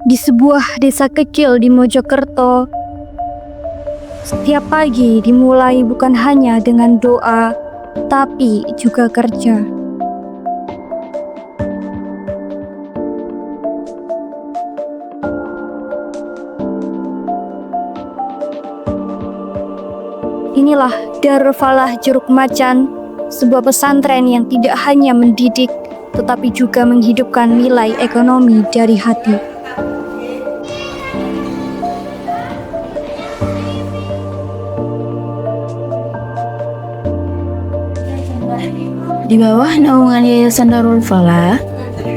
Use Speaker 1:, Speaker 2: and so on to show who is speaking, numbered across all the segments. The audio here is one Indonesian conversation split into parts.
Speaker 1: Di sebuah desa kecil di Mojokerto, setiap pagi dimulai bukan hanya dengan doa, tapi juga kerja. Inilah Darul Falah Jeruk Macan, sebuah pesantren yang tidak hanya mendidik, tetapi juga menghidupkan nilai ekonomi dari hati.
Speaker 2: Di bawah naungan Yayasan Darul Falah,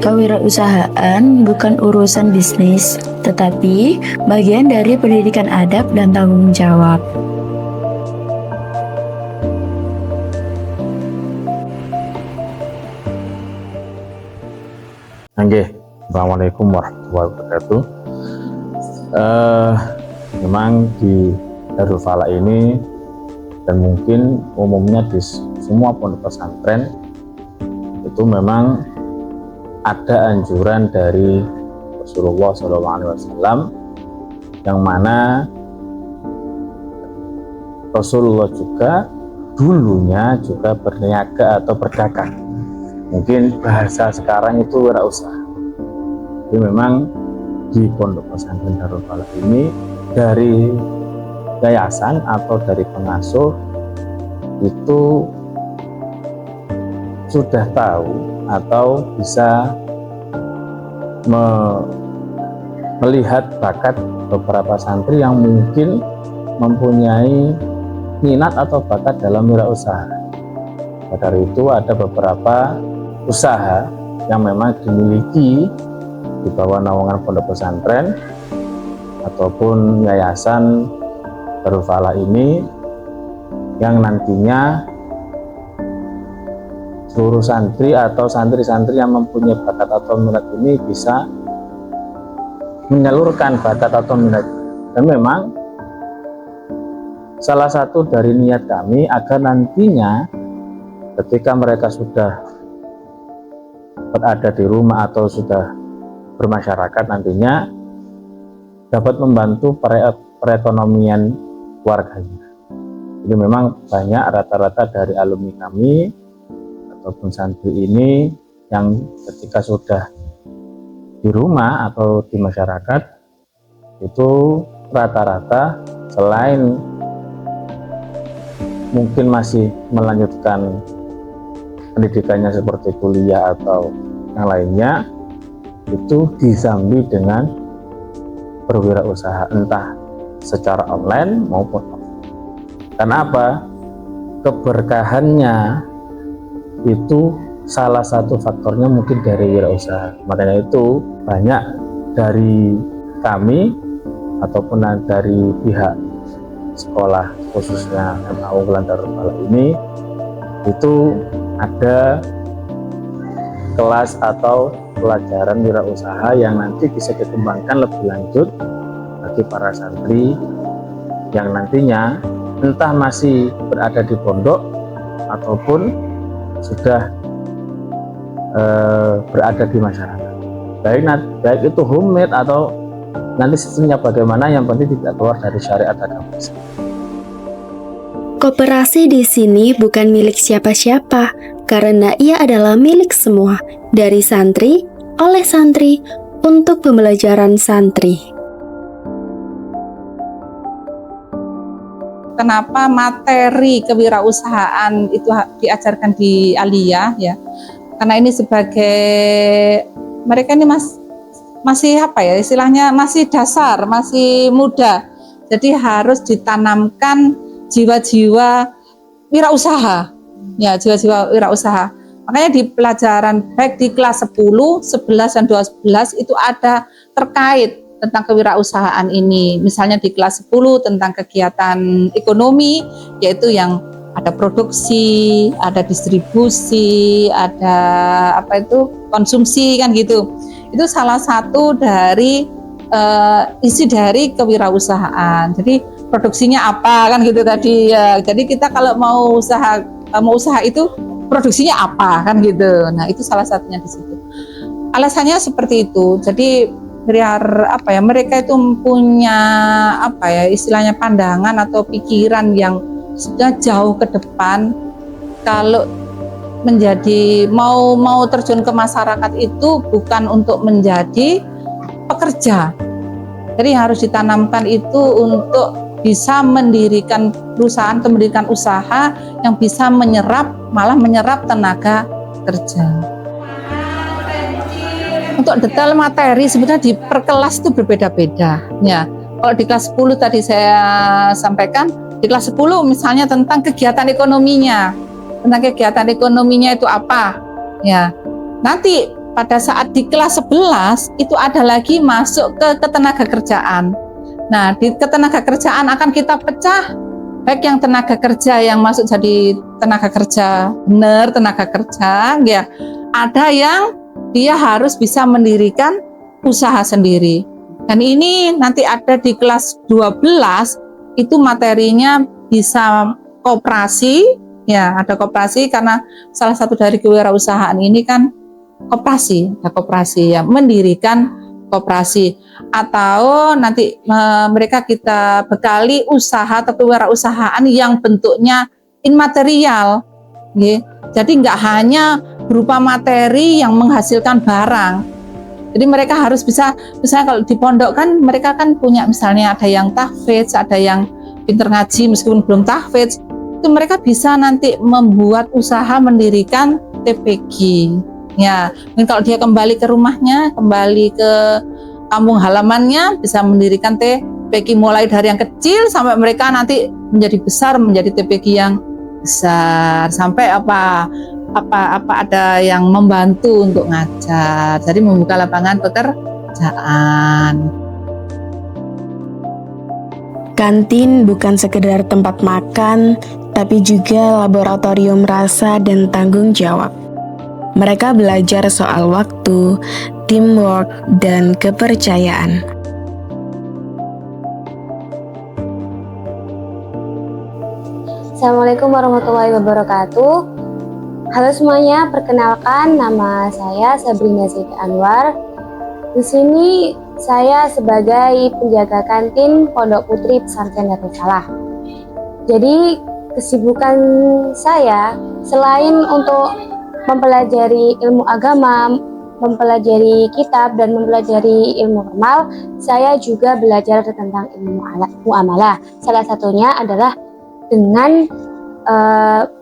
Speaker 2: kewirausahaan bukan urusan bisnis, tetapi bagian dari pendidikan adab dan tanggung jawab.
Speaker 3: Assalamualaikum warahmatullahi wabarakatuh. Memang di Darul Falah ini dan mungkin umumnya di semua pondok pesantren itu memang ada anjuran dari Rasulullah SAW yang mana Rasulullah juga dulunya juga berniaga atau berdagang. Mungkin bahasa sekarang itu wirausaha. Jadi memang di pondok pesantren Darul Falah ini dari yayasan atau dari pengasuh itu sudah tahu atau bisa melihat bakat beberapa santri yang mungkin mempunyai minat atau bakat dalam wirausaha. Dari itu ada beberapa usaha yang memang dimiliki di bawah naungan pondok pesantren ataupun yayasan Darul Falah ini yang nantinya seluruh santri atau santri-santri yang mempunyai bakat atau minat ini bisa menyalurkan bakat atau minat. Dan memang salah satu dari niat kami agar nantinya ketika mereka sudah berada di rumah atau sudah bermasyarakat nantinya dapat membantu perekonomian warganya. Jadi memang banyak rata-rata dari alumni kami ataupun santri ini yang ketika sudah di rumah atau di masyarakat itu rata-rata selain mungkin masih melanjutkan pendidikannya seperti kuliah atau yang lainnya, itu disambi dengan berwirausaha entah secara online maupun offline. Karena apa? Keberkahannya itu salah satu faktornya mungkin dari wirausaha. Makanya itu banyak dari kami ataupun dari pihak sekolah khususnya SMA Unggulan Darul Falah ini itu ada kelas atau pelajaran wirausaha yang nanti bisa dikembangkan lebih lanjut bagi para santri yang nantinya entah masih berada di pondok ataupun sudah berada di masyarakat, baik itu homemade atau nanti sistemnya bagaimana, yang penting tidak keluar dari syariat agama Islam.
Speaker 4: Koperasi di sini bukan milik siapa-siapa, karena ia adalah milik semua, dari santri, oleh santri, untuk pembelajaran santri.
Speaker 5: Kenapa materi kewirausahaan itu diajarkan di Aliyah ya? Karena ini sebagai mereka ini masih apa ya istilahnya, masih dasar, masih muda. Jadi harus ditanamkan jiwa-jiwa wirausaha. Ya, jiwa-jiwa wirausaha. Makanya di pelajaran baik di kelas 10, 11 dan 12 itu ada terkait tentang kewirausahaan ini. Misalnya di kelas 10 tentang kegiatan ekonomi, yaitu yang ada produksi, ada distribusi, ada konsumsi kan gitu. Itu salah satu dari isi dari kewirausahaan. Jadi produksinya apa kan gitu tadi ya. Jadi kita kalau mau usaha itu produksinya apa kan gitu. Nah, itu salah satunya di situ. Alasannya seperti itu. Jadi biar apa ya, mereka itu punya apa ya, istilahnya pandangan atau pikiran yang sudah jauh ke depan. Kalau menjadi mau terjun ke masyarakat itu bukan untuk menjadi pekerja. Jadi harus ditanamkan itu untuk bisa mendirikan perusahaan atau mendirikan usaha yang bisa malah menyerap tenaga kerja. Untuk detail materi sebenarnya di per kelas itu berbeda-beda. Ya, kalau di kelas 10 tadi saya sampaikan, di kelas 10 misalnya tentang kegiatan ekonominya. Tentang kegiatan ekonominya itu apa? Ya. Nanti pada saat di kelas 11 itu ada lagi masuk ke ketenaga kerjaan. Nah, di ketenaga kerjaan akan kita pecah, baik yang tenaga kerja yang masuk jadi tenaga kerja benar, tenaga kerja, ya. Ada yang dia harus bisa mendirikan usaha sendiri. Dan ini nanti ada di kelas 12 itu materinya bisa koperasi, ya, ada koperasi karena salah satu dari kewirausahaan ini kan koperasi, ada koperasi ya, mendirikan koperasi, atau nanti mereka kita bekali usaha atau kewirausahaan yang bentuknya imaterial, ya. Jadi nggak hanya berupa materi yang menghasilkan barang. Jadi mereka harus bisa, misalnya kalau di pondok kan mereka kan punya misalnya ada yang tahfidz, ada yang pinter ngaji meskipun belum tahfidz, itu mereka bisa nanti membuat usaha mendirikan TPG. Ya, dan kalau dia kembali ke rumahnya, kembali ke kampung halamannya, bisa mendirikan TPG mulai dari yang kecil sampai mereka nanti menjadi besar, menjadi TPG yang besar, sampai apa ada yang membantu untuk ngajar. Jadi membuka lapangan pekerjaan.
Speaker 6: Kantin bukan sekedar tempat makan, tapi juga laboratorium rasa dan tanggung jawab. Mereka belajar soal waktu, teamwork, dan kepercayaan.
Speaker 7: Assalamualaikum warahmatullahi wabarakatuh. Halo semuanya, perkenalkan nama saya Sabrina Zaida Anwar. Di sini saya sebagai penjaga kantin Pondok Putri Pesantren Darul Falah. Jadi kesibukan saya selain untuk mempelajari ilmu agama, mempelajari kitab dan mempelajari ilmu formal, saya juga belajar tentang ilmu muamalah. Salah satunya adalah dengan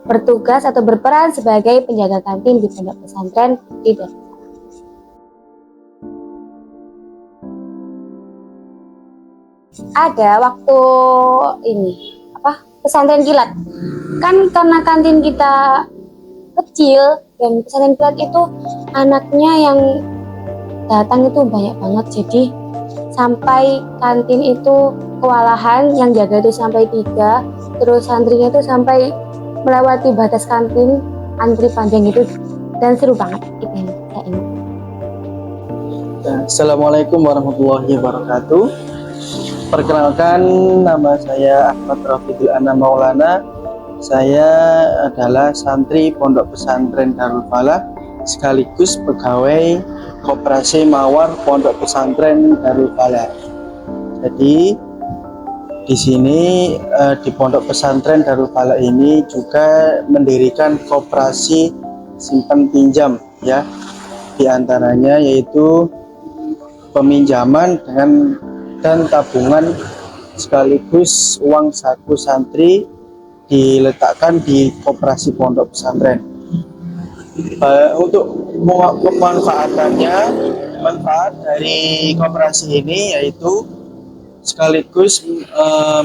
Speaker 7: bertugas atau berperan sebagai penjaga kantin di Pondok Pesantren di Darul Falah. Ada waktu ini pesantren kilat kan, karena kantin kita kecil dan pesantren kilat itu anaknya yang datang itu banyak banget, jadi sampai kantin itu kewalahan, yang jaga itu sampai 3, terus santrinya itu sampai melewati batas kantin, antri panjang itu, dan seru banget itu saya ingat.
Speaker 8: Assalamualaikum warahmatullahi wabarakatuh. Perkenalkan, nama saya Ahmad Rafiqul Anam Maulana. Saya adalah santri Pondok Pesantren Darul Falah sekaligus pegawai Koperasi Mawar Pondok Pesantren Darul Falah. Jadi di sini di Pondok Pesantren Darul Falah ini juga mendirikan koperasi simpan pinjam, ya. Di antaranya yaitu peminjaman dan tabungan sekaligus uang saku santri diletakkan di koperasi pondok pesantren. Untuk pemanfaatannya, manfaat dari koperasi ini yaitu sekaligus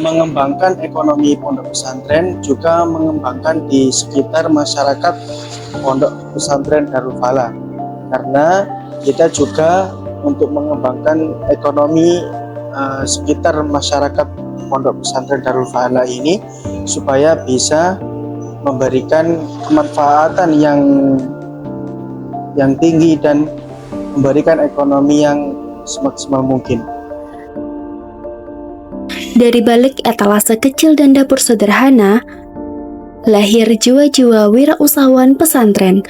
Speaker 8: mengembangkan ekonomi pondok pesantren, juga mengembangkan di sekitar masyarakat pondok pesantren Darul Falah, karena kita juga untuk mengembangkan ekonomi sekitar masyarakat pondok pesantren Darul Falah ini supaya bisa memberikan kemanfaatan yang tinggi dan memberikan ekonomi yang semaksimal mungkin.
Speaker 4: Dari balik etalase kecil dan dapur sederhana, lahir jiwa-jiwa wirausahawan pesantren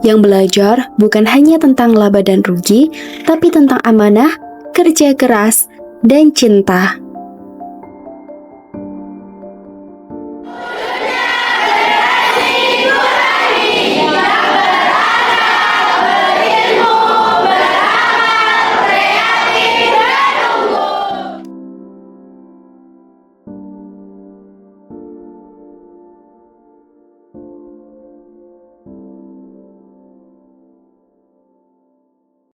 Speaker 4: yang belajar bukan hanya tentang laba dan rugi, tapi tentang amanah, kerja keras, dan cinta.